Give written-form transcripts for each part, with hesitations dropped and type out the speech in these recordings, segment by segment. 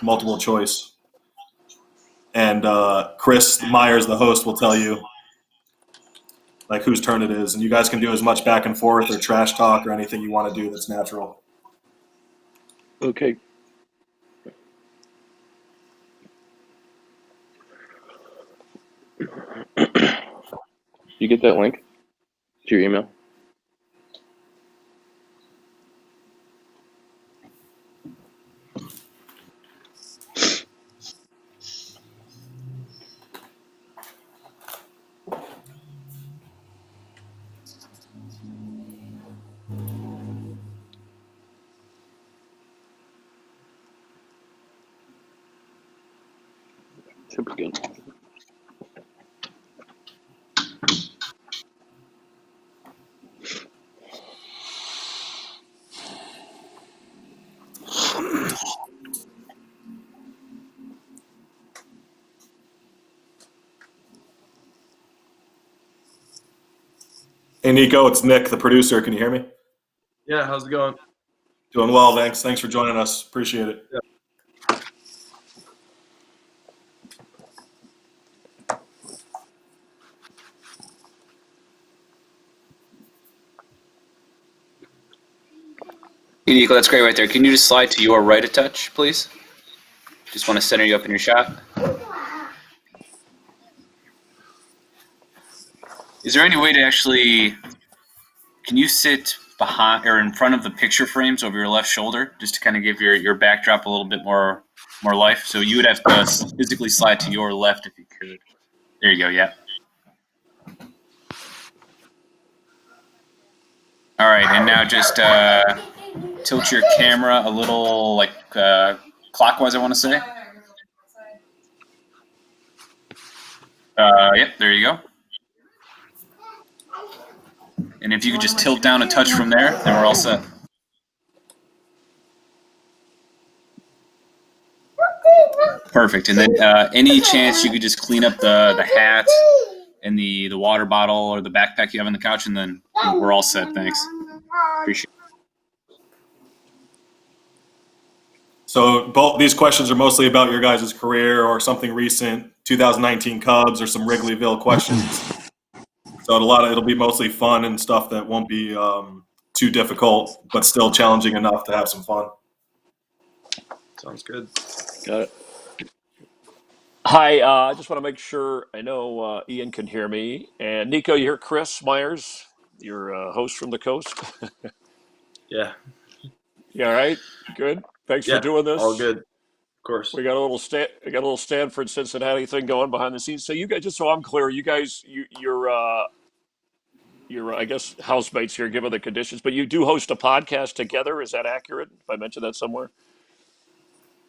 multiple choice. And Chris Myers, the host, will tell you like whose turn it is. And you guys can do as much back and forth or trash talk or anything you want to do that's natural. Okay. You get that link to your email? Should be good. Hey, Nico, it's Nick, the producer. Can you hear me? Yeah, how's it going? Doing well, thanks. Thanks for joining us. Appreciate it. Yeah. Hey, Nico, that's great right there. Can you just slide to your right a touch, please? Just want to center you up in your shot. Is there any way to actually, can you sit behind or in front of the picture frames over your left shoulder just to kind of give your backdrop a little bit more life? So you would have to physically slide to your left if you could. There you go, yeah. All right, and now just tilt your camera a little like clockwise, I want to say. Yep, there you go. And if you could just tilt down a touch from there, then we're all set. Perfect. And then any chance you could just clean up the hat and the water bottle or the backpack you have on the couch, and then we're all set. Thanks. Appreciate it. So both these questions are mostly about your guys' career or something recent, 2019 Cubs or some Wrigleyville questions. So it'll be mostly fun and stuff that won't be too difficult, but still challenging enough to have some fun. Sounds good. Got it. Hi, I just want to make sure I know Ian can hear me. And Nico, you hear Chris Myers, your host from the coast? Yeah. Yeah, all right. Good. Thanks for doing this. All good. Of course. We got a little Stanford Cincinnati thing going behind the scenes. So you guys, just so I'm clear, you guys, you're I guess housemates here, given the conditions, but you do host a podcast together. Is that accurate? If I mentioned that somewhere.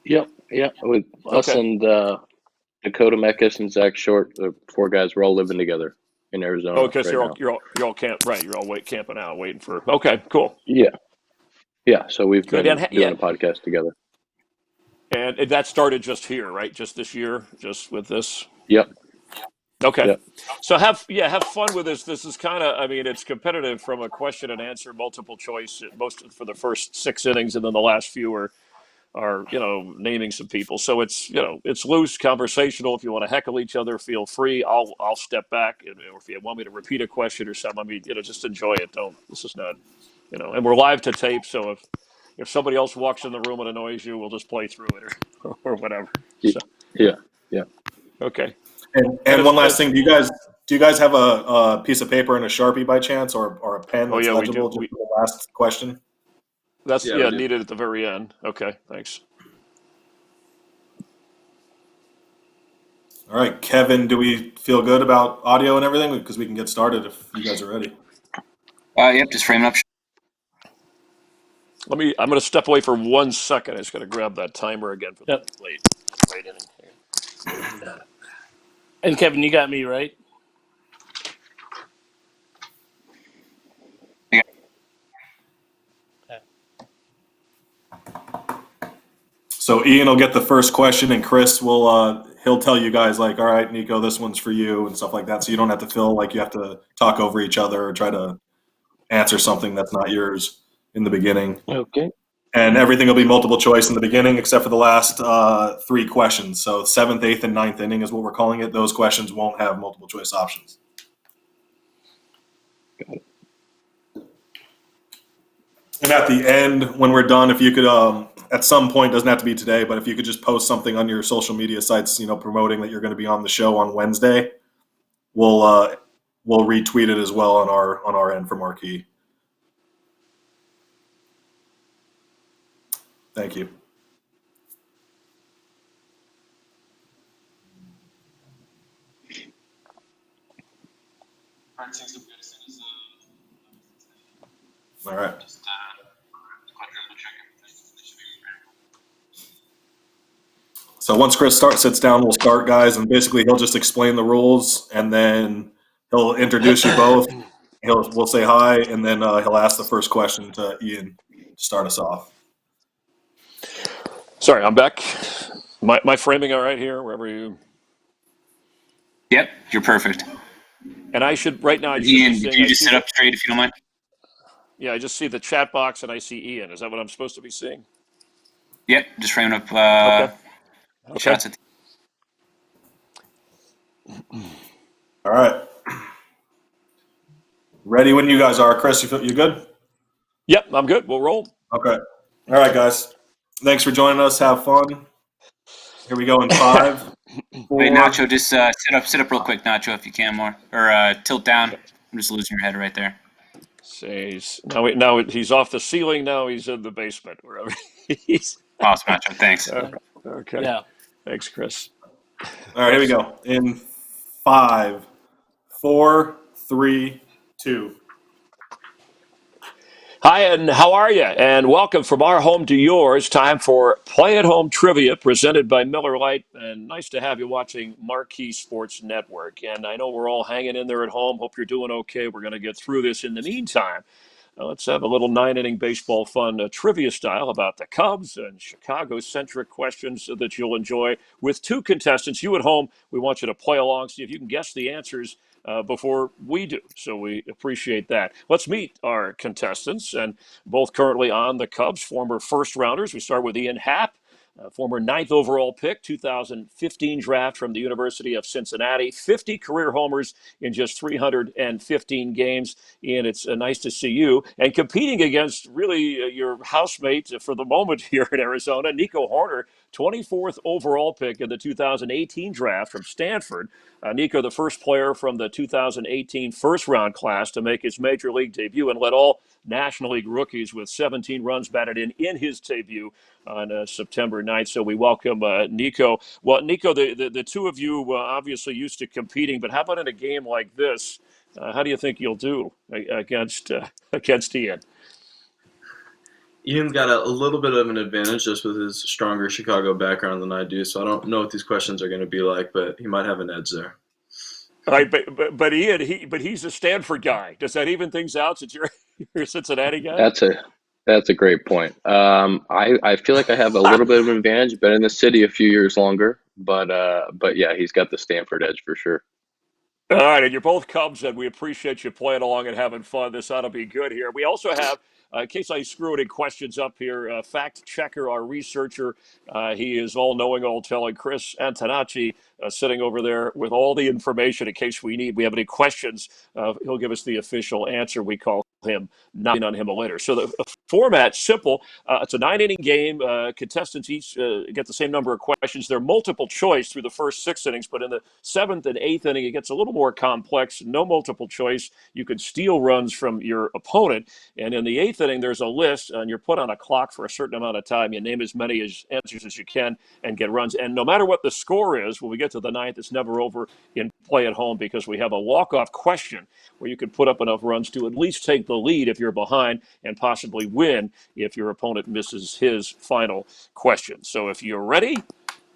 Yep. Yeah. With us and Dakota Mekas and Zach Short, the four guys, we're all living together in Arizona. Oh, because you're all camping out, waiting for. Okay, cool. Yeah. Yeah. So we've Good. been doing a podcast together. And that started just here, right? Just this year, just with this. Yep. Okay. Yep. So have fun with this. This is kind of, I mean, it's competitive from a question and answer, multiple choice, most for the first 6 innings, and then the last few are naming some people. So it's it's loose, conversational. If you want to heckle each other, feel free. I'll step back, or if you want me to repeat a question or something, I mean, just enjoy it. This is not, and we're live to tape. So if somebody else walks in the room and annoys you, we'll just play through it or whatever. So. Yeah. Okay. And one last thing, do you guys have a piece of paper and a Sharpie by chance, or a pen that's legible just for the last question? That's needed at the very end. Okay, thanks. All right, Kevin, do we feel good about audio and everything? Because we can get started if you guys are ready. Yep, just frame it up. I'm going to step away for 1 second. I just got to grab that timer again for the late inning here. And Kevin, you got me right. So Ian will get the first question, and Chris will he'll tell you guys like, all right, Nico, this one's for you and stuff like that. So you don't have to feel like you have to talk over each other or try to answer something that's not yours in the beginning. Okay. And everything will be multiple choice in the beginning, except for the last 3 questions. So 7th, 8th, and 9th inning is what we're calling it. Those questions won't have multiple choice options. Got it. And at the end, when we're done, if you could, at some point, doesn't have to be today, but if you could just post something on your social media sites, promoting that you're going to be on the show on Wednesday, we'll retweet it as well on our end for Marquee. Thank you. All right. So once Chris sits down, we'll start, guys, and basically he'll just explain the rules, and then he'll introduce you both. We'll say hi, and then he'll ask the first question to Ian to start us off. Sorry, I'm back. My framing all right here, wherever you. Yep, you're perfect. And I should right now. I should Ian, be saying, can you just sit up straight if you don't mind? Yeah, I just see the chat box and I see Ian. Is that what I'm supposed to be seeing? Yep, just framing up Okay. shots at. All right. Ready when you guys are. Chris, you good? Yep, I'm good. We'll roll. Okay. All right, guys. Thanks for joining us. Have fun. Here we go in 5, 4. Wait, Nacho, just sit up real quick, Nacho, if you can more, or tilt down. I'm just losing your head right there. Says now he's off the ceiling. Now he's in the basement wherever he's. Awesome, Nacho. Thanks. Okay. Yeah. Thanks, Chris. All right, here we go. In 5, 4, 3, 2. Hi, and how are you? And welcome from our home to yours. Time for Play at Home Trivia presented by Miller Lite. And nice to have you watching Marquee Sports Network. And I know we're all hanging in there at home. Hope you're doing okay. We're going to get through this. In the meantime, let's have a little 9-inning baseball fun trivia style about the Cubs and Chicago-centric questions that you'll enjoy with 2 contestants. You at home, we want you to play along, see if you can guess the answers before we do. So we appreciate that. Let's meet our contestants, and both currently on the Cubs, former first-rounders. We start with Ian Happ. Former 9th overall pick, 2015 draft from the University of Cincinnati. 50 career homers in just 315 games. Ian, it's nice to see you. And competing against really your housemate for the moment here in Arizona, Nico Horner, 24th overall pick in the 2018 draft from Stanford. Nico, the first player from the 2018 first-round class to make his major league debut and led all National League rookies with 17 runs batted in his debut on September 9th. So we welcome Nico. Well, Nico, the two of you obviously used to competing, but how about in a game like this? How do you think you'll do against Ian? Ian's got a little bit of an advantage just with his stronger Chicago background than I do, so I don't know what these questions are going to be like, but he might have an edge there. All right, but Ian, he's a Stanford guy. Does that even things out since you're a Cincinnati guy? That's a great point. I feel like I have a little bit of an advantage. Been in the city a few years longer, but yeah, he's got the Stanford edge for sure. All right, and you're both Cubs, and we appreciate you playing along and having fun. This ought to be good here. We also have, in case I screw any questions up here, fact checker, our researcher. He is all-knowing, all-telling. Chris Antonacci sitting over there with all the information in case we have any questions. He'll give us the official answer. We call him, not on him later. So the format's simple. It's a 9-inning game. Contestants each get the same number of questions. They're multiple choice through the first 6 innings, but in the 7th and 8th inning, it gets a little more complex. No multiple choice. You can steal runs from your opponent. And in the 8th inning, there's a list, and you're put on a clock for a certain amount of time. You name as many answers as you can and get runs. And no matter what the score is, when we get to the 9th, it's never over in Play at Home because we have a walk-off question where you can put up enough runs to at least take the lead if you're behind and possibly win if your opponent misses his final question. So if you're ready,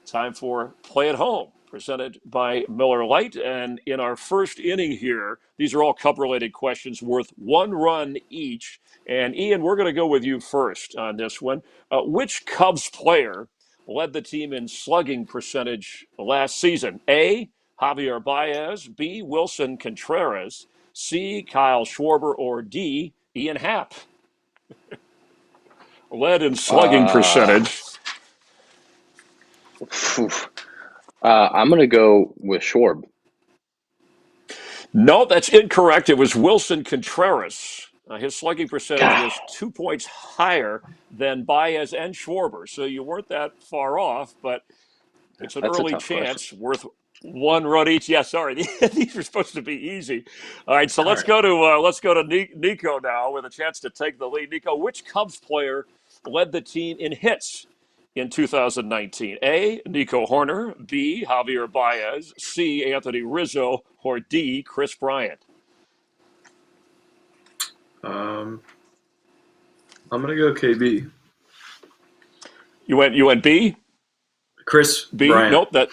time for Play at Home, presented by Miller Lite. And in our first inning here, these are all Cub-related questions worth 1 run each. And Ian, we're going to go with you first on this one. Which Cubs player led the team in slugging percentage last season? A, Javier Baez, B, Wilson Contreras, C, Kyle Schwarber, or D, Ian Happ? Led in slugging Uh, percentage. phew. I'm gonna go with Schwarb. No, that's incorrect. It was Wilson Contreras. His slugging percentage God, was 2 points higher than Baez and Schwarber. So you weren't that far off, but it's an that's a early tough question. chance worth one run each. Yeah, sorry, these are supposed to be easy. All right, so All let's right. go to Nico now with a chance to take the lead. Nico, which Cubs player led the team in hits in 2019? A. Nico Horner, B. Javier Baez, C. Anthony Rizzo, or D. Chris Bryant? I'm gonna go KB. You went B. Chris B. Bryant. Nope. Chris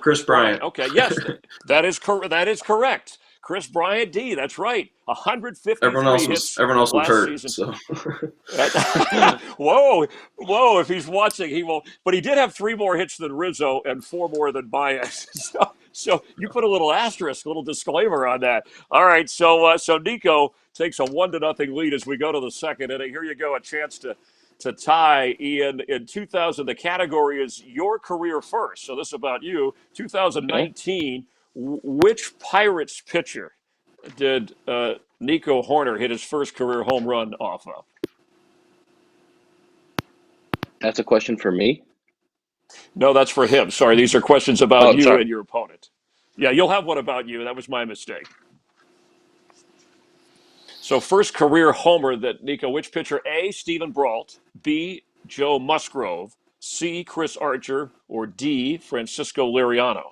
Chris Bryant. Bryant. Okay, yes, that is correct. That is correct. Chris Bryant, D. That's right. 153 hits Everyone else was last hurt. season. So Whoa, whoa! If he's watching, he will. But he did have 3 more hits than Rizzo and 4 more than Baez. So you put a little asterisk, a little disclaimer on that. All right. So Nico takes a 1-0 lead as we go to the second inning. Here you go, a chance to tie Ian in 2000. The category is your career first. So this is about you. Okay. 2019. Which Pirates pitcher did Nico Horner hit his first career home run off of? That's a question for me. No, that's for him. Sorry, these are questions about Oh, you sorry. and your opponent. Yeah, you'll have one about you. That was my mistake. So, first career homer that Nico, which pitcher? A. Stephen Brault, B. Joe Musgrove, C. Chris Archer, or D. Francisco Liriano?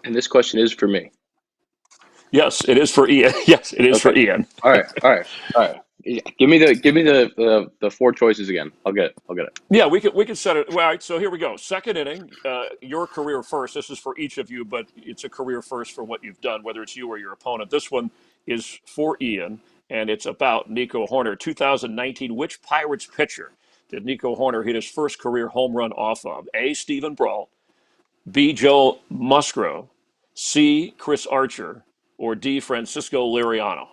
And this question is for me. Yes, it is for Ian. Yes, it is for Okay. Ian. All right. All right. All right. Yeah, give me the 4 choices again. I'll get it. Yeah, we can set it. Well, all right, so here we go. Second inning, your career first. This is for each of you, but it's a career first for what you've done, whether it's you or your opponent. This one is for Ian, and it's about Nico Horner. 2019, which Pirates pitcher did Nico Horner hit his first career home run off of? A. Stephen Brault, B. Joe Musgrove, C. Chris Archer, or D. Francisco Liriano?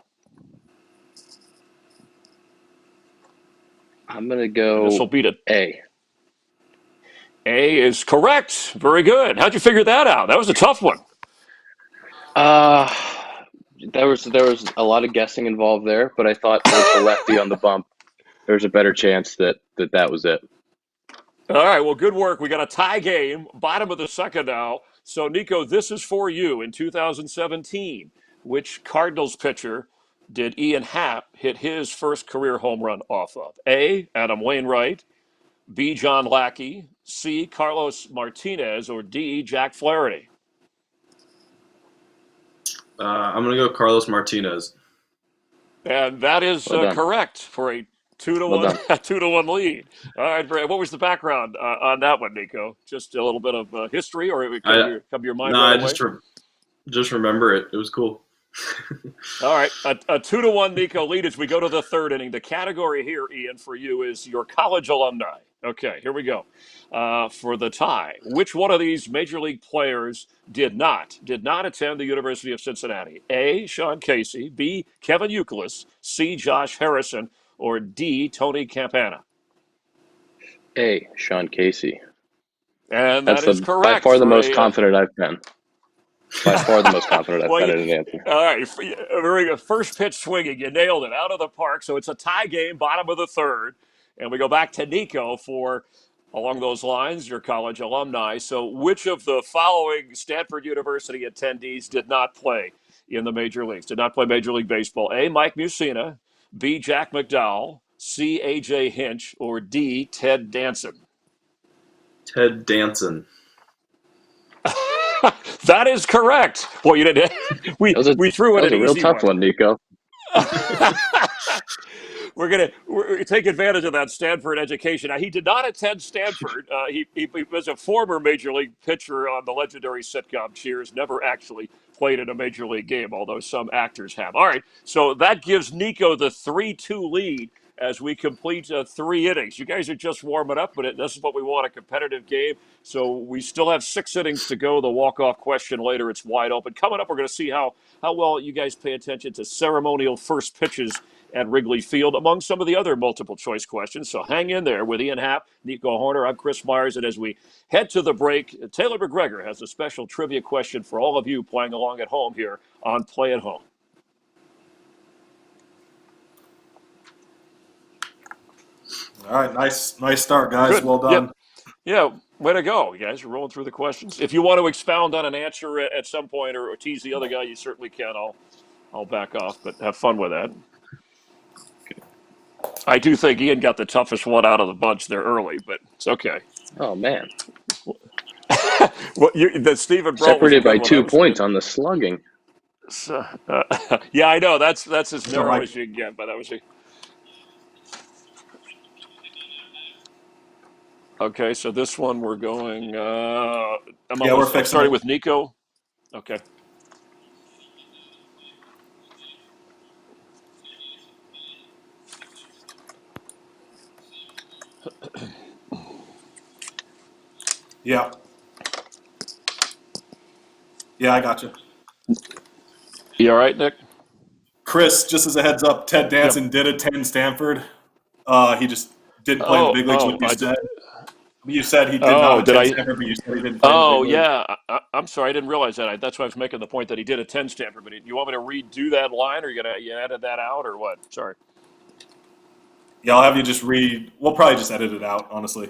I'm gonna This will go beat it. A. A is correct. Very good. How'd you figure that out? That was a tough one. Uh there was a lot of guessing involved there, but I thought with the lefty on the bump, there's a better chance that was it. All right, well, good work. We got a tie game, bottom of the second now. So, Nico, this is for you. In 2017, which Cardinals pitcher did Ian Happ hit his first career home run off of? A. Adam Wainwright, B. John Lackey, C. Carlos Martinez, or D. Jack Flaherty? I'm gonna go Carlos Martinez. And that is Well done. correct for a two to Well one done. a 2-1 lead. All right, what was the background on that one, Nico? Just a little bit of history, or it would I come to your mind no, right I away? just remember it. It was cool. All right, a 2-1 Nico lead as we go to the third inning. The category here, Ian, for you is your college alumni. Okay, here we go. For the tie, which one of these major league players did not attend the University of Cincinnati? A. Sean Casey, B. Kevin Youkilis, C. Josh Harrison, or D. Tony Campana? A. Sean Casey. And that That's is the by correct far the for most a confident I've been. By far the most confident I've well, been in an answer. all right. Very good. First pitch swinging. You nailed it out of the park. So it's a tie game, bottom of the third. And we go back to Nico for, along those lines, your college alumni. So which of the following Stanford University attendees did not play in the major leagues, did not play Major League Baseball? A. Mike Mussina, B. Jack McDowell, C. A.J. Hinch, or D. Ted Danson? Ted Danson. That is correct. Boy, you didn't. We threw That in was an a real easy tough one, Nico. We're gonna take advantage of that Stanford education. Now, he did not attend Stanford. He was a former major league pitcher on the legendary sitcom Cheers. Never actually played in a major league game, although some actors have. All right, so that gives Nico the 3-2 lead as we complete 3 innings. You guys are just warming up, but this is what we want, a competitive game. So we still have 6 innings to go. The walk-off question later, it's wide open. Coming up, we're going to see how well you guys pay attention to ceremonial first pitches at Wrigley Field, among some of the other multiple choice questions. So hang in there with Ian Happ, Nico Horner. I'm Chris Myers. And as we head to the break, Taylor McGregor has a special trivia question for all of you playing along at home here on Play at Home. All right, nice start, guys. Good. Well done. Yeah, way to go. You guys are rolling through the questions. If you want to expound on an answer at some point or tease the other guy, you certainly can. I'll back off, but have fun with that. I do think Ian got the toughest one out of the bunch there early, but it's okay. Oh man, Well, the Stephen Brault separated was a by good one. 2 That was points good. on the slugging. So, yeah, I know. That's as narrow right. as you can get, but that was okay. So this one we're going. We're fixing starting it. with Nico. Okay. Yeah. Yeah, I got you. You all right, Nick? Chris, just as a heads up, Ted Danson did attend Stanford. He just didn't play in the big leagues. What you said? You said he did not attend Stanford, but you said he didn't play in the big leagues. Yeah. I'm sorry, I didn't realize that. That's why I was making the point that he did attend Stanford. But you want me to redo that line, or you edit that out, or what? Sorry. Yeah, I'll have you just read. We'll probably just edit it out, honestly.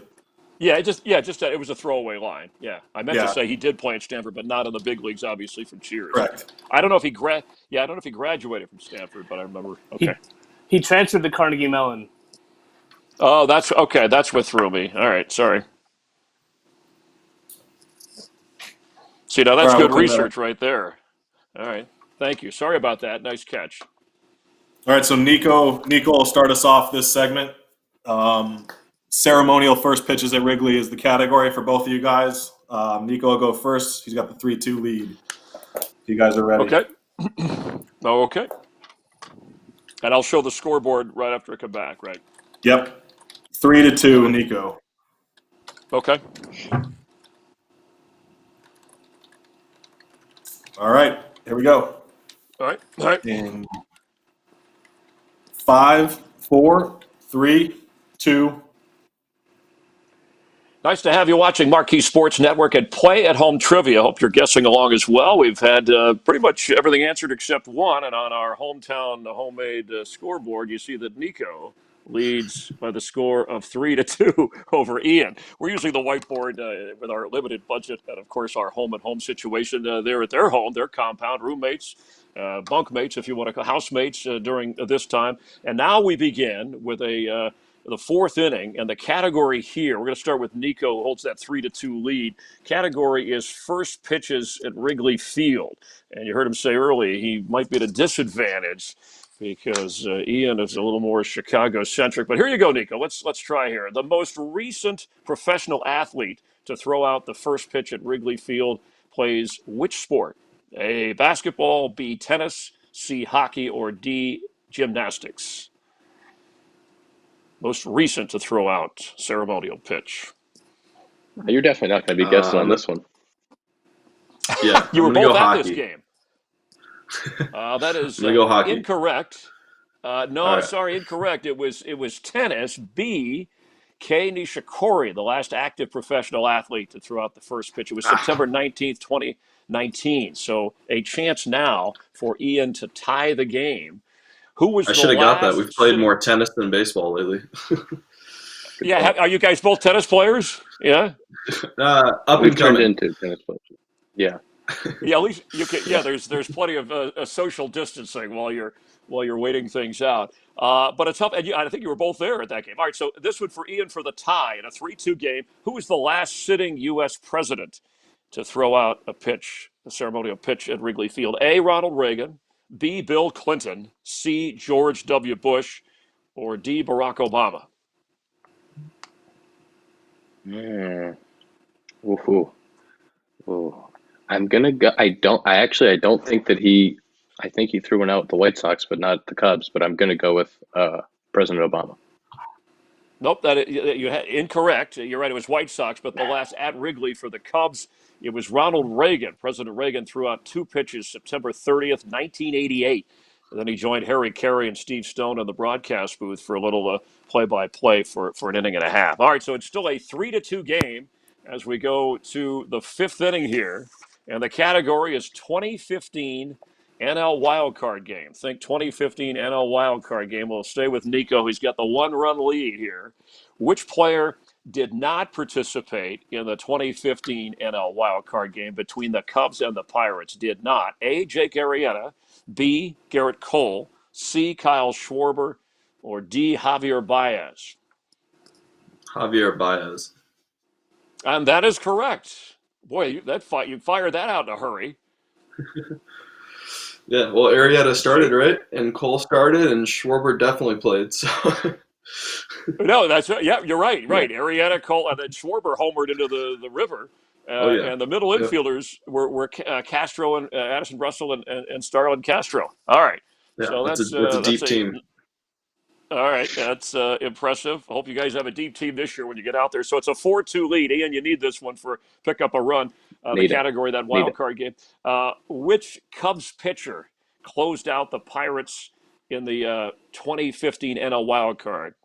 Yeah, it was a throwaway line. Yeah, I meant to say he did play at Stanford, but not in the big leagues, obviously from Cheers. Correct. I don't know if he graduated from Stanford, but I remember. Okay. He transferred to Carnegie Mellon. Oh, that's okay. That's what threw me. All right, sorry. See, now that's good research right there. All right, thank you. Sorry about that. Nice catch. All right, so Nico will start us off this segment. Ceremonial first pitches at Wrigley is the category for both of you guys. Nico will go first. He's got the 3-2 lead. You guys are ready. Okay. Okay. And I'll show the scoreboard right after I come back, right? Yep. 3-2, Nico. Okay. All right, here we go. All right. In 5, 4, 3, 2. Nice to have you watching Marquee Sports Network and Play at Home Trivia. Hope you're guessing along as well. We've had pretty much everything answered except one, and on our hometown homemade scoreboard, you see that Nico leads by the score of 3-2 over Ian. We're using the whiteboard with our limited budget and, of course, our home-and-home situation there at their home, their compound, roommates, bunkmates, if you want to call housemates during this time. And now we begin with the fourth inning, and the category here, we're going to start with Nico, who holds that 3-2 lead. Category is first pitches at Wrigley Field. And you heard him say earlier he might be at a disadvantage because Ian is a little more Chicago-centric. But here you go, Nico. Let's try here. The most recent professional athlete to throw out the first pitch at Wrigley Field plays which sport? A, basketball, B, tennis, C, hockey, or D, gymnastics? Most recent to throw out ceremonial pitch. You're definitely not going to be guessing on this one. Yeah, you were both at this hockey. game. That is go hockey. Incorrect. Right. Sorry, incorrect. It was tennis. B, Kei Nishikori, the last active professional athlete to throw out the first pitch. It was September 19th, 2019. So a chance now for Ian to tie the game. Who was I should have got that. We've played sitting... more tennis than baseball lately. Yeah, are you guys both tennis players? Yeah. Up We've and turned coming. into tennis players. Yeah. Yeah, at least you can. Yeah, there's plenty of social distancing while you're waiting things out. But it's tough. And I think you were both there at that game. All right, so this one for Ian for the tie in a 3-2 game. Who was the last sitting U.S. president to throw out a ceremonial pitch at Wrigley Field? A, Ronald Reagan. B, Bill Clinton. C, George W. Bush. Or D, Barack Obama? Ooh. I'm gonna go. I don't think that he. I think he threw one out with the White Sox, but not the Cubs. But I'm gonna go with President Obama. Nope, incorrect. You're right. It was White Sox, but the last at Wrigley for the Cubs, it was Ronald Reagan. President Reagan threw out two pitches September 30th, 1988. And then he joined Harry Carey and Steve Stone in the broadcast booth for a little play-by-play for an inning and a half. All right, so it's still a 3-2 game as we go to the fifth inning here. And the category is 2015 NL wildcard game. Think 2015 NL wildcard game. We'll stay with Nico. He's got the one-run lead here. Which player did not participate in the 2015 NL wildcard game between the Cubs and the Pirates? Did not. A, Jake Arrieta. B, Garrett Cole. C, Kyle Schwarber. Or D, Javier Baez. Javier Baez. And that is correct. Boy, you fired that out in a hurry. Yeah, well, Arrieta started, right? And Cole started, and Schwarber definitely played. So No, that's yeah, you're right. Right, Arrieta, Cole, and then Schwarber homered into the river. And the middle infielders were Castro and Addison Russell and Starlin Castro. All right, yeah, so that's a deep team. All right, that's impressive. I hope you guys have a deep team this year when you get out there. So it's a 4-2 lead. Ian, you need this one for pick up a run. The category, that wild card game. Which Cubs pitcher closed out the Pirates in the 2015 NL wild card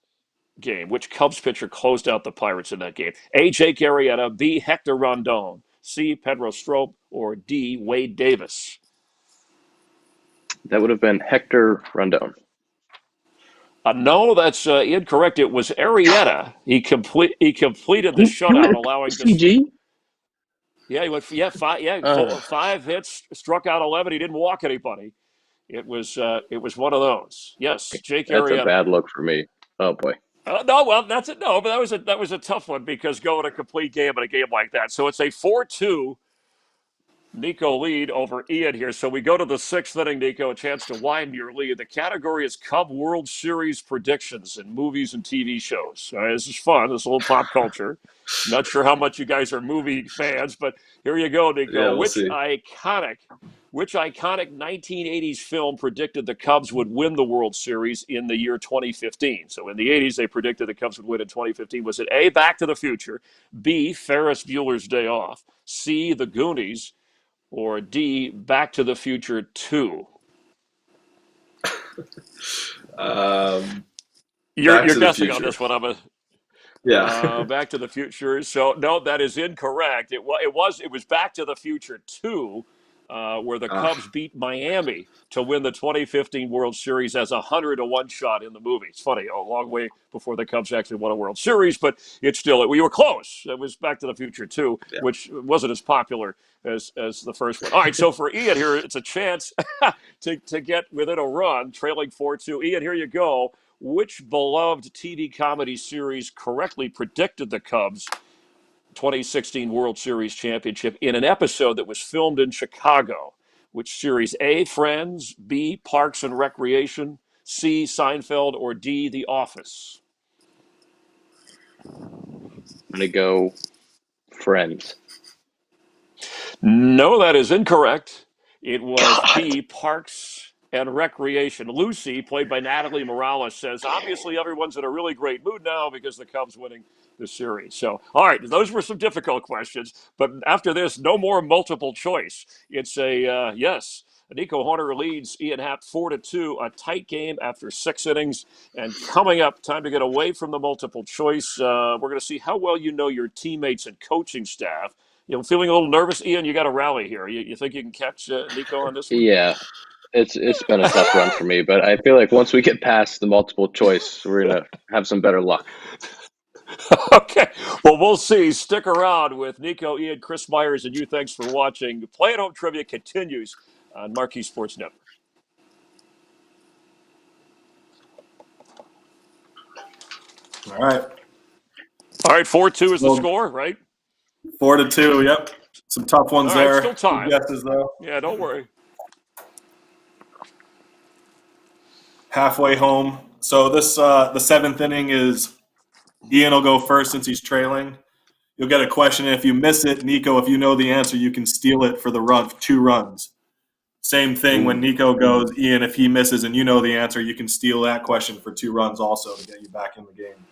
game? Which Cubs pitcher closed out the Pirates in that game? A, Jake Arrieta. B, Hector Rondon. C, Pedro Strop. Or D, Wade Davis. That would have been Hector Rondon. No, that's incorrect. It was Arrieta. He completed the shutout, allowing CG. Yeah, he went. Five hits, struck out 11. He didn't walk anybody. It was one of those. Yes, Jake Arrieta. That's a bad look for me. Oh boy. No, well, that's it. No, but that was a tough one because going a complete game in a game like that. So it's a 4-2 Nico lead over Ian here. So we go to the sixth inning, Nico, a chance to widen your lead. The category is Cub World Series predictions in movies and TV shows. This is fun. This is a little pop culture. Not sure how much you guys are movie fans, but here you go, Nico. Yeah, we'll see. Which iconic 1980s film predicted the Cubs would win the World Series in the year 2015? So in the 80s, they predicted the Cubs would win in 2015. Was it A, Back to the Future, B, Ferris Bueller's Day Off, C, The Goonies, or D, Back to the Future 2? You're guessing on this one. Back to the Future. So no, that is incorrect. It was Back to the Future 2, where the Cubs beat Miami to win the 2015 World Series as a 100-to-1 shot in the movie. It's funny, a long way before the Cubs actually won a World Series, but we were close. It was Back to the Future 2, which wasn't as popular as the first one. All right, so for Ian here, it's a chance to get within a run, trailing 4-2. Ian, here you go. Which beloved TV comedy series correctly predicted the Cubs' 2016 World Series championship in an episode that was filmed in Chicago? Which series? A, Friends, B, Parks and Recreation, C, Seinfeld, or D, The Office? I'm going to go Friends. No, that is incorrect. It was B, Parks and Recreation. Lucy, played by Natalie Morales, says, obviously everyone's in a really great mood now because the Cubs winning the series. So, all right, those were some difficult questions, but after this, no more multiple choice. It's a yes. Nico Horner leads Ian Happ 4-2, a tight game after 6 innings. And coming up, time to get away from the multiple choice. We're going to see how well you know your teammates and coaching staff. Feeling a little nervous, Ian? You got to rally here. You think you can catch Nico on this one? Yeah, it's been a tough run for me, but I feel like once we get past the multiple choice, we're gonna have some better luck. Okay, well, we'll see. Stick around with Nico, Ian, Chris Myers, and you. Thanks for watching. Play at Home Trivia continues on Marquee Sports Network. All right. 4-2 is the score, right? 4-2. Yep. Some tough ones there. Still time. Good guesses though. Yeah, don't worry. Halfway home. So this the 7th inning is Ian will go first since he's trailing. You'll get a question. If you miss it, Nico, if you know the answer, you can steal it for the 2 runs. Same thing when Nico goes, Ian, if he misses and you know the answer, you can steal that question for 2 runs also to get you back in the game.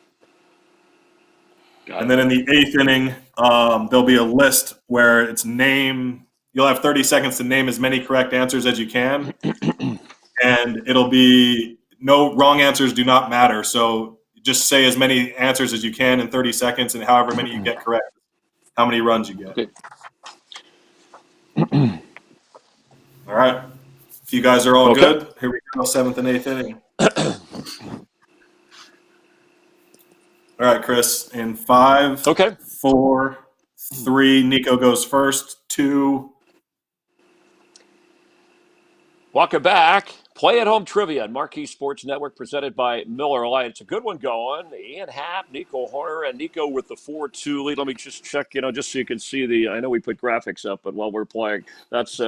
And then in the 8th inning, there'll be a list where it's name. You'll have 30 seconds to name as many correct answers as you can. and it'll be no wrong answers do not matter. So just say as many answers as you can in 30 seconds, and however many you get correct, how many runs you get. Okay. All right. If you guys are all Okay. good, here we go, 7th and 8th inning. All right, Chris, in 5, Okay. 4, 3, Nico goes first, 2. Welcome back. Play at Home Trivia on Marquee Sports Network presented by Miller Lite. It's a good one going. Ian Happ, Nico Horner, and Nico with the 4-2 lead. Let me just check, just so you can see the. I know we put graphics up, but while we're playing, that's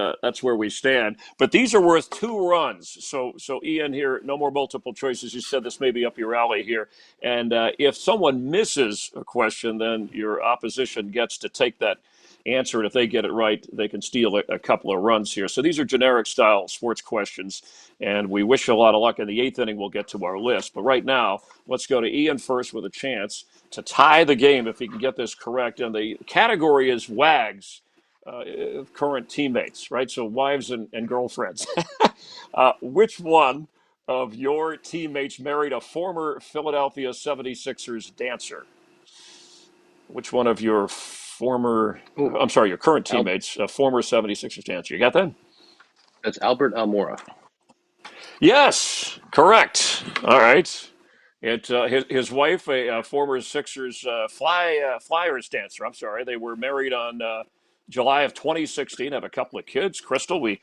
where we stand. But these are worth 2 runs. So Ian here, no more multiple choices. You said this may be up your alley here. And if someone misses a question, then your opposition gets to take that answer, and if they get it right, they can steal a couple of runs here. So these are generic style sports questions, and we wish you a lot of luck. In the 8th inning, we'll get to our list. But right now, let's go to Ian first with a chance to tie the game if he can get this correct. And the category is WAGs, current teammates, right? So wives and girlfriends. Which one of your teammates married a former Philadelphia 76ers dancer? Which one of your your current teammates, former 76ers dancer? You got that? That's Albert Almora. Yes, correct. All right. His wife, a former Sixers Flyers dancer. I'm sorry, they were married on July of 2016. Have a couple of kids. Crystal, we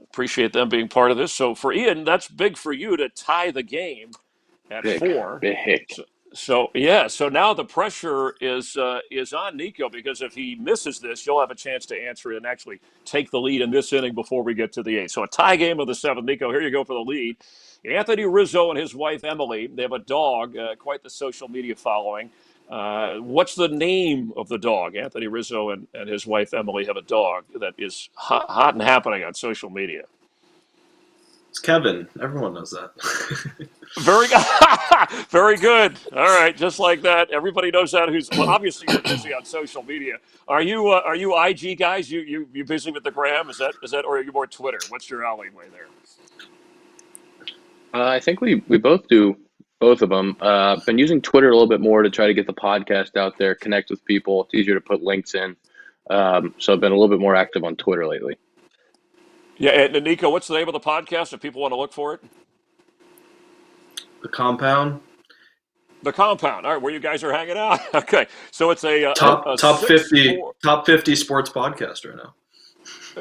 appreciate them being part of this. So for Ian, that's big for you to tie the game at Big. 4. Big. So now the pressure is on Nico, because if he misses this, you'll have a chance to answer it and actually take the lead in this inning before we get to the 8th. So a tie game of the 7th. Nico, here you go for the lead. Anthony Rizzo and his wife Emily, they have a dog, quite the social media following. What's the name of the dog? Anthony Rizzo and his wife Emily have a dog that is hot and happening on social media. It's Kevin. Everyone knows that. Very good. Very good. All right, just like that. Everybody knows that. Obviously you're busy on social media. Are you IG guys? You busy with the gram? Is that or are you more Twitter? What's your alleyway there? I think we both do both of them. Been using Twitter a little bit more to try to get the podcast out there, connect with people. It's easier to put links in. So I've been a little bit more active on Twitter lately. Yeah, and Nico, what's the name of the podcast if people want to look for it? The Compound. The Compound. All right, where you guys are hanging out. Okay, so it's a top 50 sports podcast right now.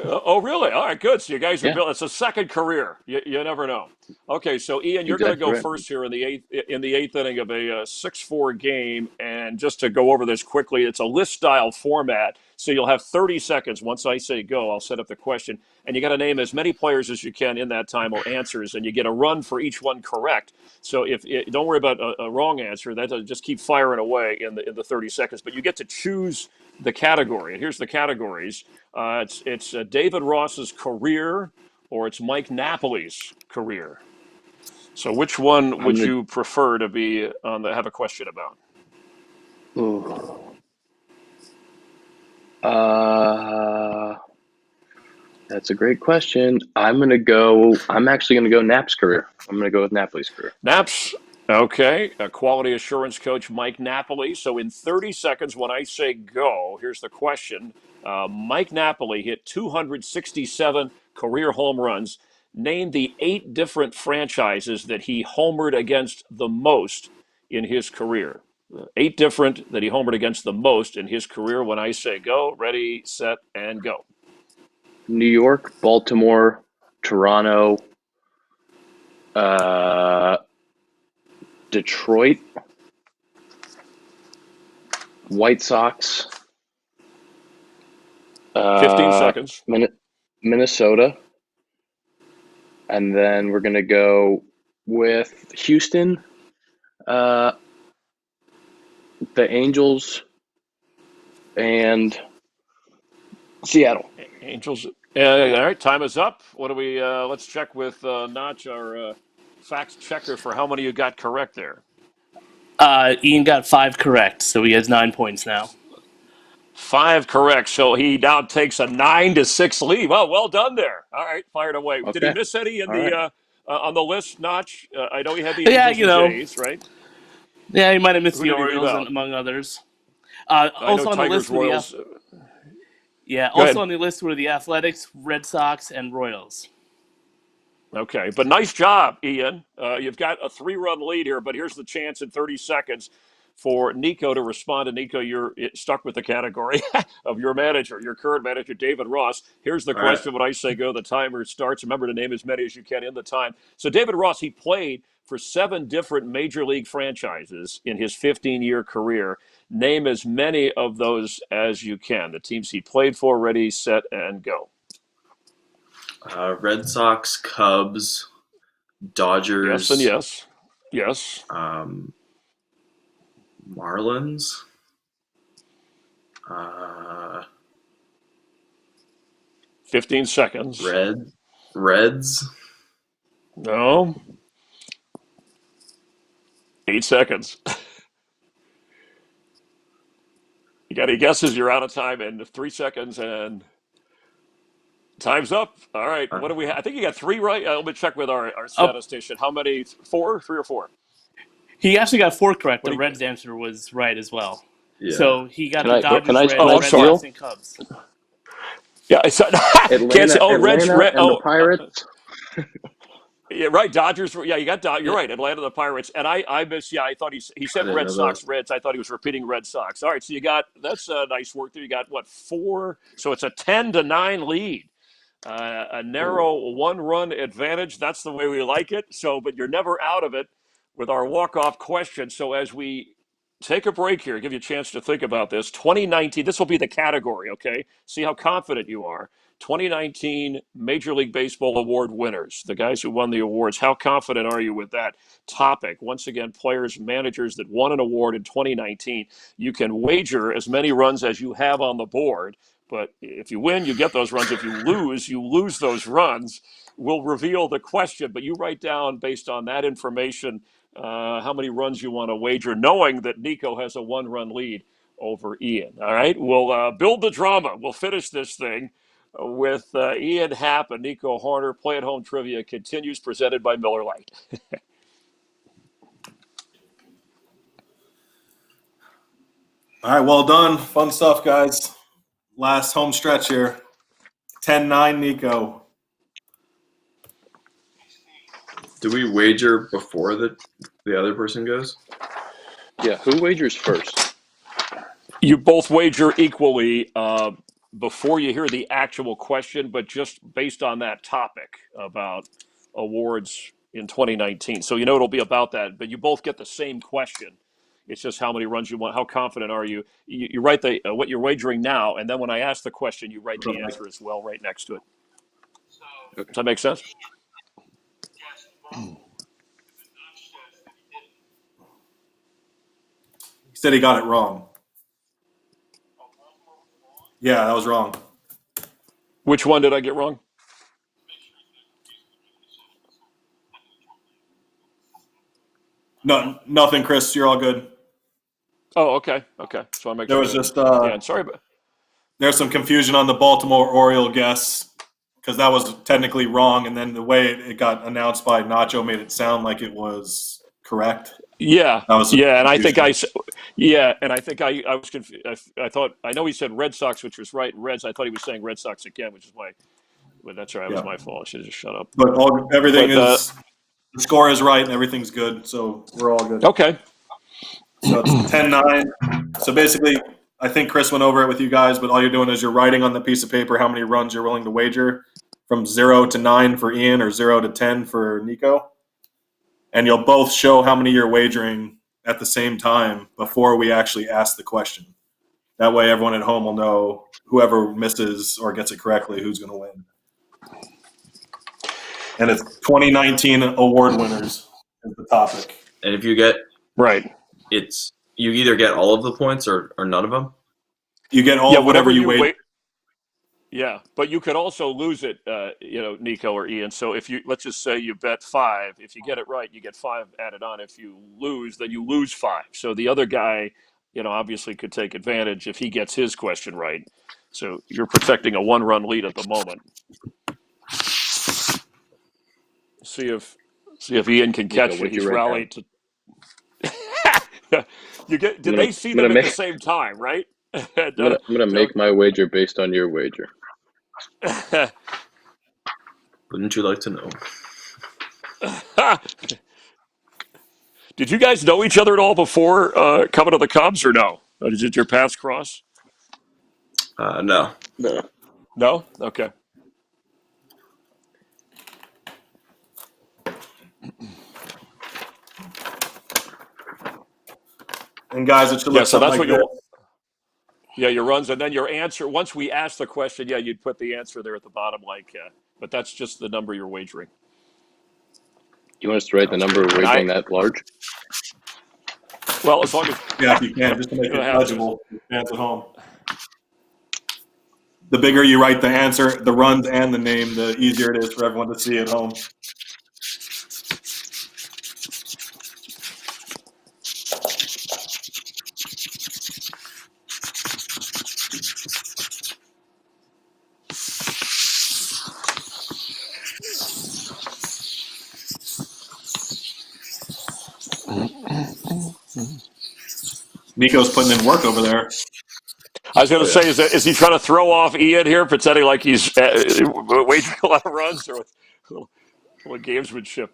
Oh, really? All right, good. So you guys are Yeah. built. It's a second career. You never know. Okay, so Ian, you're going to go first here in the eighth inning of a 6-4 game, and just to go over this quickly, it's a list style format. So you'll have 30 seconds. Once I say go, I'll set up the question, and you got to name as many players as you can in that time or answers, and you get a run for each one correct. So don't worry about a wrong answer. Just keep firing away in the 30 seconds. But you get to choose the category, and here's the categories. It's David Ross's career, or it's Mike Napoli's career. So which one would you prefer to be have a question about? Ooh. That's a great question. I'm actually gonna go Nap's career. I'm gonna go with Napoli's career. Nap's. Okay, quality assurance coach Mike Napoli. So in 30 seconds, when I say go, here's the question. Mike Napoli hit 267 career home runs. Name the 8 different franchises that he homered against the most in his career. 8 different that he homered against the most in his career. When I say go, ready, set, and go. New York, Baltimore, Toronto, Detroit, White Sox, 15 seconds. Minnesota, and then we're going to go with Houston, the Angels, and Seattle. Angels. All right, time is up. What do we? Let's check with Notch, our fact checker, for how many you got correct there. Ian got 5 correct, so he has 9 points now. 5 correct, so he now takes a 9-6 lead. Well done there. All right, fired away. Okay. Did he miss any in on the list, Notch? I know he had the Yeah, Angels and Jays, right? Yeah, he might have missed Who the did he leave Orioles out? among others. I know Also on the Tigers, list were the Royals. Go also ahead. on the list were the Athletics, Red Sox, and Royals. Okay, but nice job, Ian. You've got a 3-run lead here, but here's the chance in 30 seconds for Nico to respond. And Nico, you're stuck with the category of your manager, your current manager, David Ross. Here's the All right. question. When I say go, the timer starts. Remember to name as many as you can in the time. So David Ross, he played for 7 different major league franchises in his 15-year career. Name as many of those as you can. The teams he played for. Ready, set, and go. Red Sox, Cubs, Dodgers. Yes and yes. Yes. Marlins. 15 seconds. Reds. No. 8 seconds. You got any guesses? You're out of time in 3 seconds, and time's up. All right. What do we have? I think you got 3 right. Let me check with our statistician. How many? 4? 3 or 4? He actually got 4 correct. What The do you- Reds answer was right as well. Yeah. So he got Can the I- Dodgers, can I- Reds, can I Red steal? Sox, and Cubs. Yeah. Can't say. Oh, Reds. Atlanta and the Pirates. Yeah, right. Dodgers. Yeah, you got. You're right. Atlanta, the Pirates, and I missed. Yeah, I thought he said didn't Red know Sox, those. Reds. I thought he was repeating Red Sox. All right, so you got that's nice work there. You got what 4? So it's a 10-9 lead. A narrow 1-run advantage. That's the way we like it. So, but you're never out of it with our walk-off question. So as we take a break here, give you a chance to think about this. 2019. This will be the category. Okay. See how confident you are. 2019 Major League Baseball award winners, the guys who won the awards. How confident are you with that topic? Once again, players, managers that won an award in 2019. You can wager as many runs as you have on the board, but if you win, you get those runs. If you lose those runs. We'll reveal the question, but you write down based on that information how many runs you want to wager, knowing that Nico has a 1-run lead over Ian. All right, we'll build the drama. We'll finish this thing with Ian Happ and Nico Horner. Play at Home Trivia continues, presented by Miller Lite. All right, well done. Fun stuff, guys. Last home stretch here. 10-9, Nico. Do we wager before the other person goes? Yeah, who wagers first? You both wager equally before you hear the actual question, but just based on that topic about awards in 2019. So you know it'll be about that, but you both get the same question. It's just how many runs you want. How confident are you? You write the what you're wagering now, and then when I ask the question, you write the answer as well right next to it. Does that make sense? He said he got it wrong. Yeah, that was wrong. Which one did I get wrong? No, nothing, Chris. You're all good. Oh, okay. Okay. So I make There sure. was just yeah, and sorry, but there's some confusion on the Baltimore Oriole guess because that was technically wrong, and then the way it got announced by Nacho made it sound like it was correct. yeah, That was yeah, and I think confusion. I was confused. I thought I know he said Red Sox, which was right. Reds. I thought he was saying Red Sox again, which is why. But that's right. It was Yeah. my fault. I should have just shut up. But everything But, is the score is right and everything's good, so we're all good. Okay. So it's 10-9. So basically, I think Chris went over it with you guys, but all you're doing is you're writing on the piece of paper how many runs you're willing to wager from 0 to 9 for Ian or 0 to 10 for Nico. And you'll both show how many you're wagering at the same time before we actually ask the question. That way everyone at home will know whoever misses or gets it correctly who's going to win. And it's 2019 award winners is the topic. And if you get Right. it's you either get all of the points or none of them. You get all whatever you wager. Yeah, but you could also lose it, Nico or Ian. So if you let's just say you bet 5, if you get it right, you get 5 added on. If you lose, then you lose 5. So the other guy, obviously could take advantage if he gets his question right. So you're protecting a 1-run lead at the moment. See if Ian can catch Nico, you. what'd you He's write down? rallied to. Did I'm they see them gonna at the make same time, right? I'm gonna make my wager based on your wager. Wouldn't you like to know? Did you guys know each other at all before coming to the Cubs, or no? Did your paths cross? No. No. No. Okay. And guys, it should Yeah. look So something that's like what this. you. Yeah, your runs, and then your answer. Once we ask the question, yeah, you'd put the answer there at the bottom, like. But that's just the number you're wagering. You want us to write the number we're And wagering that large? Well, as long as Yeah, if you can, just to make you don't it have to. legible for the fans at home. The bigger you write the answer, the runs and the name, the easier it is for everyone to see at home. Nico's putting in work over there. I was going to say, is he trying to throw off Ian here, pretending like he's wagering a lot of runs, or with a little gamesmanship?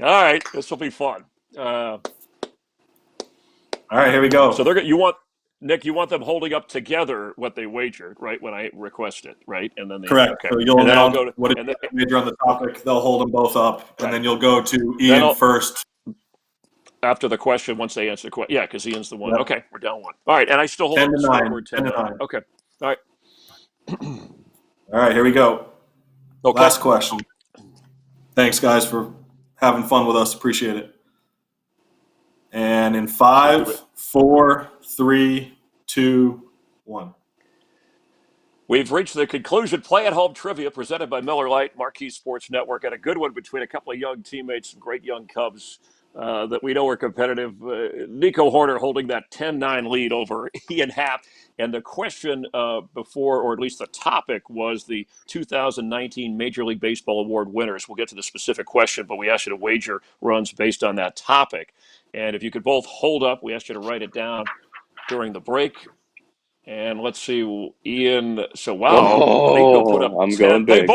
All right, this will be fun. All right, here we go. So Nick, you want them holding up together what they wagered, right? When I request it, right? And then Correct. Okay. So you'll and then I'll go announce to what is and then, major on the topic. They'll hold them both up, right. and then you'll go to Then Ian first. after the question. Once they answer the question, yeah, because Ian's the one. Yep. Okay, we're down one. All right, and I still hold 10 up to the 9. scoreboard 10 to 9. Okay. All right. All right, here we go. Okay. Last question. Thanks, guys, for having fun with us. Appreciate it. And in 5, 4, 3, 2, 1. We've reached the conclusion. Play at home trivia presented by Miller Lite, Marquee Sports Network, and a good one between a couple of young teammates, some great young Cubs that we know are competitive. Nico Horner holding that 10-9 lead over Ian Happ. And the question before, or at least the topic, was the 2019 Major League Baseball Award winners. We'll get to the specific question, but we asked you to wager runs based on that topic. And if you could both hold up, we asked you to write it down during the break. And let's see, Ian. So wow, Nico put up I'm 10. going big.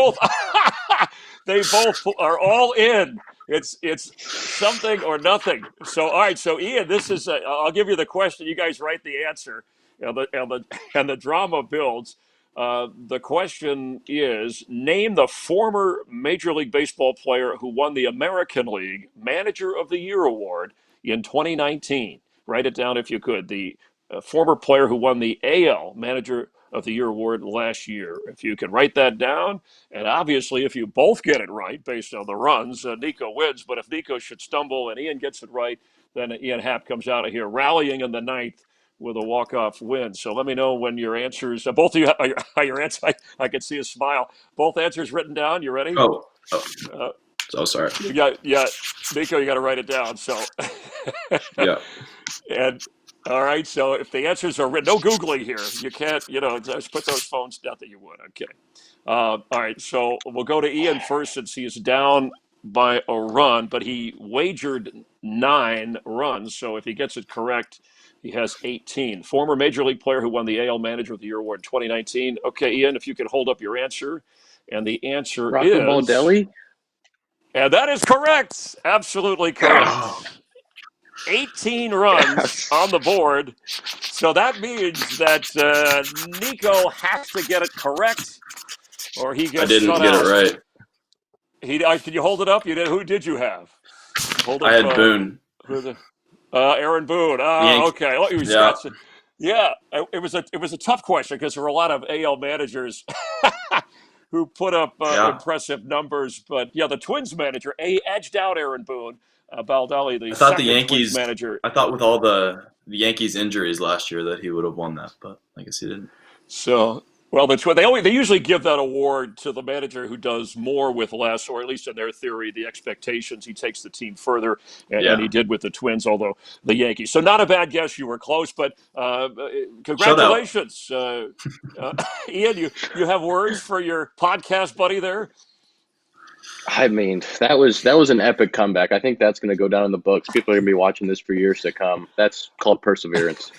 They both are all in. It's something or nothing. So all right. So Ian, this is. I'll give you the question. You guys write the answer, and the drama builds. The question is: name the former Major League Baseball player who won the American League Manager of the Year award in 2019. Write it down if you could. The former player who won the AL Manager of the Year award last year. If you can write that down, and obviously if you both get it right based on the runs, Nico wins. But if Nico should stumble and Ian gets it right, then Ian Happ comes out of here rallying in the ninth with a walk-off win. So let me know when your answers. Both of you are your answers. I can see a smile. Both answers written down. You ready? Oh, sorry. Yeah, Nico, you got to write it down. So Yeah. and all right, so if the answers are written, no Googling here. You can't, just put those phones down that you would. I'm kidding. All right, so we'll go to Ian first since he is down by a run, but he wagered 9 runs. So if he gets it correct, he has 18. Former Major League player who won the AL Manager of the Year award in 2019. Okay, Ian, if you could hold up your answer. And the answer Rocky is... Baldelli? And that is correct. Absolutely correct. 18 runs on the board. So that means that Nico has to get it correct, or he gets I didn't shut get out. it right. Can you hold it up? You did. Who did you have? Hold up, I had Boone. Aaron Boone. Okay. Oh, Yeah. Yeah. It was a tough question because there were a lot of AL managers who put up impressive numbers. But yeah, the Twins manager edged out Aaron Boone. Baldelli, the second Twins manager. I thought with all the Yankees injuries last year that he would have won that, but I guess he didn't. So, well, they usually give that award to the manager who does more with less, or at least in their theory, the expectations. He takes the team further, and he did with the Twins, although the Yankees. So not a bad guess. You were close, but congratulations. Ian, you have words for your podcast buddy there? I mean, that was an epic comeback. I think that's going to go down in the books. People are going to be watching this for years to come. That's called perseverance.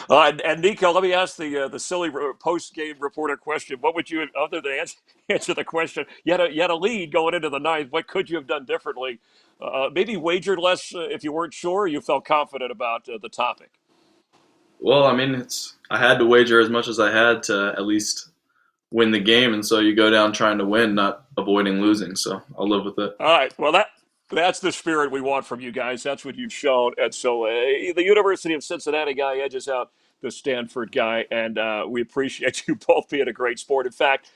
And Nico, let me ask the silly post game reporter question. What would you, other than answer the question, you had a lead going into the ninth. What could you have done differently? Maybe wagered less if you weren't sure. Or you felt confident about the topic. Well, I mean, I had to wager as much as I had to at least win the game, and so you go down trying to win, not avoiding losing. So I'll live with it. All right. Well, that's the spirit we want from you guys. That's what you've shown. And so the University of Cincinnati guy edges out the Stanford guy, and we appreciate you both being a great sport. In fact,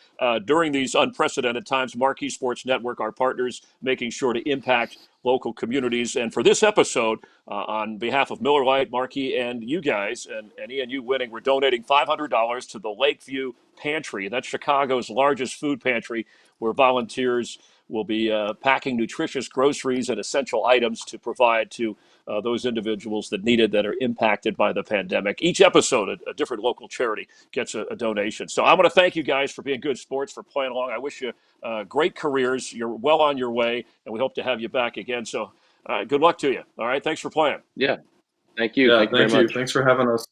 during these unprecedented times, Marquee Sports Network, our partners, making sure to impact local communities. And for this episode, on behalf of Miller Lite, Marquee, and you guys, and Ian, you winning, we're donating $500 to the Lakeview Pantry. That's Chicago's largest food pantry, where volunteers will be packing nutritious groceries and essential items to provide to those individuals that need it, that are impacted by the pandemic. Each episode, a different local charity gets a donation. So I want to thank you guys for being good sports, for playing along. I wish you great careers. You're well on your way, and we hope to have you back again. So good luck to you. All right. Thanks for playing. Yeah. Thank you. Yeah, Thank you very much. Thanks for having us.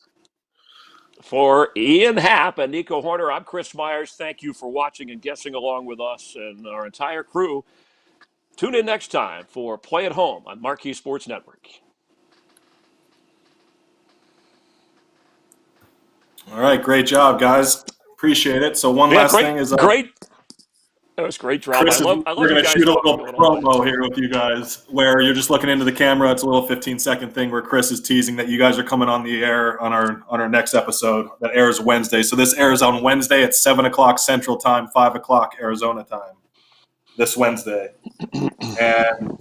For Ian Happ and Nico Horner, I'm Chris Myers. Thank you for watching and guessing along with us and our entire crew. Tune in next time for Play at Home on Marquee Sports Network. All right, great job, guys. Appreciate it. So one last thing is great. That was great drama. Chris, I love we're you going to guys shoot a talking little going on. promo here with you guys where you're just looking into the camera. It's a little 15-second thing where Chris is teasing that you guys are coming on the air on our next episode that airs Wednesday. So this airs on Wednesday at 7 o'clock Central Time, 5 o'clock Arizona time this Wednesday. And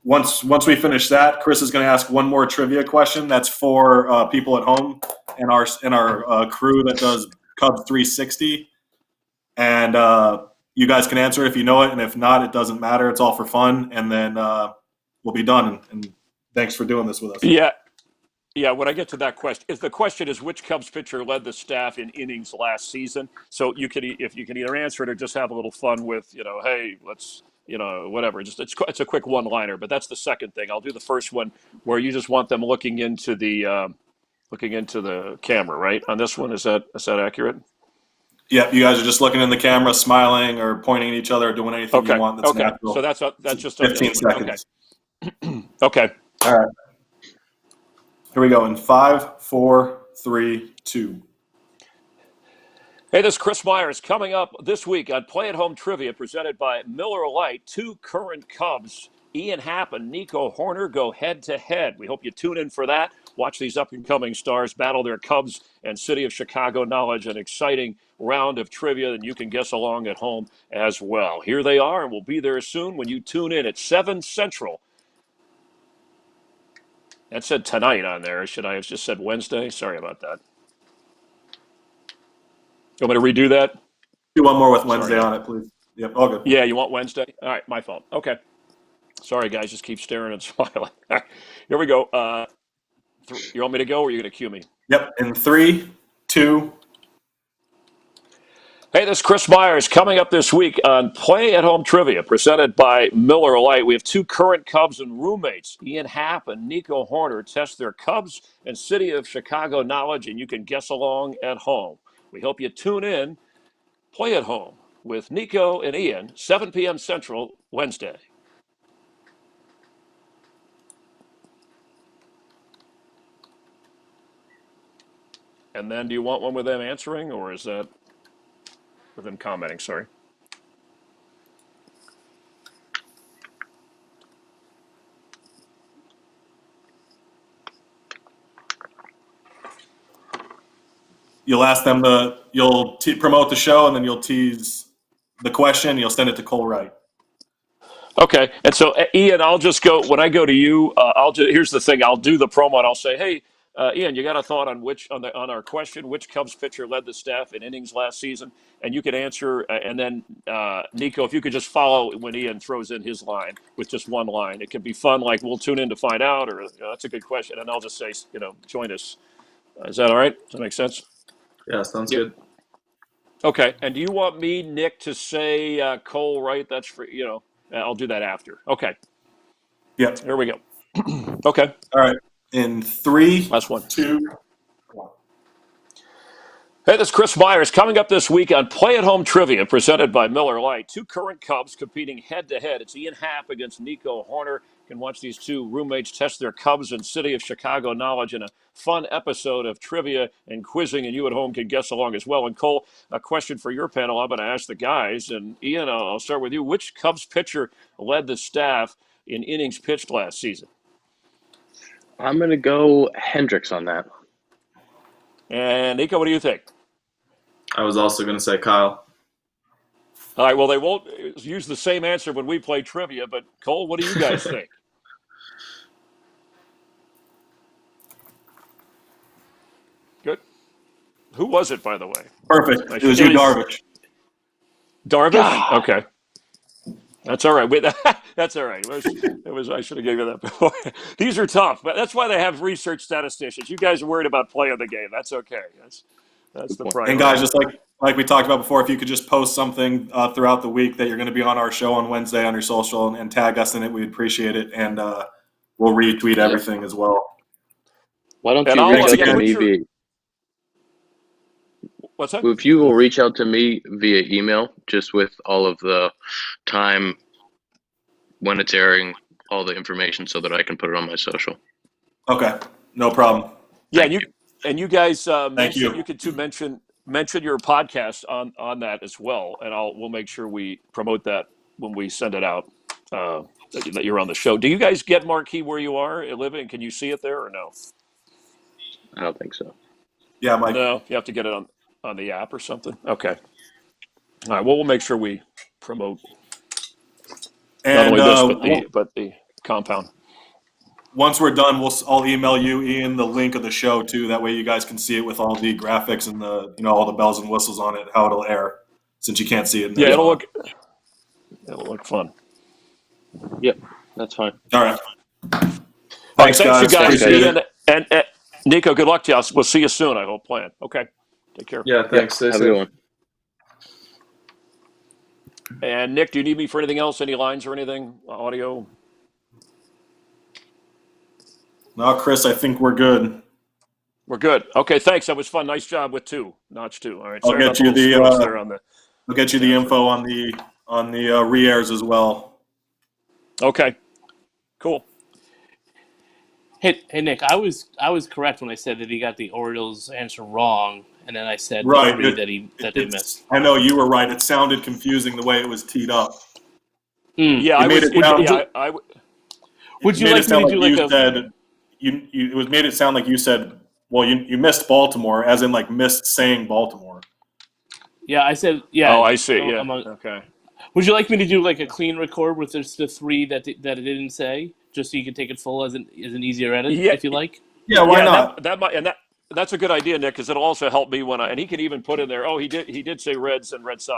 once we finish that, Chris is going to ask one more trivia question. That's for people at home and our crew that does Cubs 360. And you guys can answer it if you know it, and if not, it doesn't matter. It's all for fun, and then we'll be done. And thanks for doing this with us. Yeah. When I get to that question, if the question is which Cubs pitcher led the staff in innings last season, so if you can either answer it or just have a little fun with, hey, let's, whatever. Just it's a quick one-liner, but that's the second thing. I'll do the first one where you just want them looking into the camera, right? On this one, is that accurate? Yeah, you guys are just looking in the camera, smiling or pointing at each other, or doing anything you want. That's natural. So that's just 15 seconds. Okay. All right. Here we go in 5, 4, 3, 2. Hey, this is Chris Myers. Coming up this week on Play at Home Trivia, presented by Miller Lite, two current Cubs, Ian Happ and Nico Horner, go head to head. We hope you tune in for that. Watch these up-and-coming stars battle their Cubs and City of Chicago knowledge. An exciting round of trivia, and you can guess along at home as well. Here they are, and we'll be there soon when you tune in at 7 Central. That said tonight on there. Should I have just said Wednesday? Sorry about that. You want me to redo that? Do one more with Wednesday on it, please. Yep, all good. Yeah, you want Wednesday? All right, my fault. Okay. Sorry, guys. Just keep staring and smiling. Here we go. You want me to go, or are you going to cue me? Yep, in 3, 2. Hey, this is Chris Myers. Coming up this week on Play at Home Trivia, presented by Miller Lite. We have two current Cubs and roommates, Ian Happ and Nico Horner, test their Cubs and City of Chicago knowledge, and you can guess along at home. We hope you tune in. Play at Home with Nico and Ian, 7 p.m. Central, Wednesday. And then do you want one with them answering, or is that with them commenting? Sorry. You'll ask them you'll promote the show, and then you'll tease the question. You'll send it to Cole Wright. Okay, and so Ian, I'll just go when I go to you. Here's the thing: I'll do the promo and I'll say, "Hey, Ian, you got a thought on on our question? Which Cubs pitcher led the staff in innings last season?" And you can answer, and then Nico, if you could just follow when Ian throws in his line with just one line, it can be fun. Like we'll tune in to find out, or that's a good question, and I'll just say, join us. Is that all right? Does that make sense? Yeah, sounds good. Okay. And do you want me, Nick, to say Cole, right? That's for, I'll do that after. Okay. Yep. Here we go. Okay. All right. In 3, Last one. 2, 1. Hey, this is Chris Myers. Coming up this week on Play at Home Trivia, presented by Miller Lite. Two current Cubs competing head-to-head. It's Ian Happ against Nico Horner. You can watch these two roommates test their Cubs and City of Chicago knowledge in a fun episode of trivia and quizzing, and you at home can guess along as well. And Cole, a question for your panel. I'm going to ask the guys. And Ian, I'll start with you. Which Cubs pitcher led the staff in innings pitched last season? I'm going to go Hendricks on that. And Nico, what do you think? I was also going to say Kyle. All right, well, they won't use the same answer when we play trivia, but Cole, what do you guys think? Good. Who was it, by the way? Perfect. It was you, Darvish. Darvish? God. Okay. That's all right. That's all right. It was. I should have given you that before. These are tough, but that's why they have research statisticians. You guys are worried about playing the game. That's okay. That's the priority. And guys, just like we talked about before, if you could just post something throughout the week that you're going to be on our show on Wednesday on your social and tag us in it, we'd appreciate it, and we'll retweet everything as well. Why don't you reach out to me via? What's that? If you will reach out to me via email, just with all of the time when it's airing, all the information, so that I can put it on my social. Okay, no problem. Yeah, and you guys Thank you. You could too mention your podcast on that as well, and we'll make sure we promote that when we send it out that you're on the show. Do you guys get Marquee where you are living? Can you see it there or no? I don't think so. Yeah, Mike. No, you have to get it on the app or something. Okay. All right. Well, we'll make sure we promote And not only this but the compound. Once we're done, I'll email you, Ian, the link of the show too. That way, you guys can see it with all the graphics and all the bells and whistles on it, how it'll air, since you can't see it. Yeah, it'll look fun. Yep, that's fine. All right. Thanks, guys. you guys. Appreciate it. And Nico, good luck to you. We'll see you soon. I hope. Plan. Okay. Take care. Yeah, thanks. Stay Have a safe. good one. And Nick, do you need me for anything else? Any lines or anything? Audio? No, Chris, I think we're good. We're good. Okay, thanks. That was fun. Nice job with notch two. All right. I'll Sorry get about you the little there on the. I'll get you the info on the re-airs as well. Okay. Cool. Hey Nick, I was correct when I said that he got the Orioles answer wrong, and then I said Right, that they missed. I know you were right. It sounded confusing the way it was teed up. Yeah, Would you like me to do like it made it sound like you said, well, you missed Baltimore, as in like missed saying Baltimore. Yeah, I said yeah. Oh, I see. So Yeah. Okay. Would you like me to do like a clean record with just the three that it didn't say, just so you can take it full as an easier edit, if you like? Yeah, why not? That might, and that's a good idea, Nick, because it'll also help me and he can even put in there. Oh, he did say Reds and Red Sox.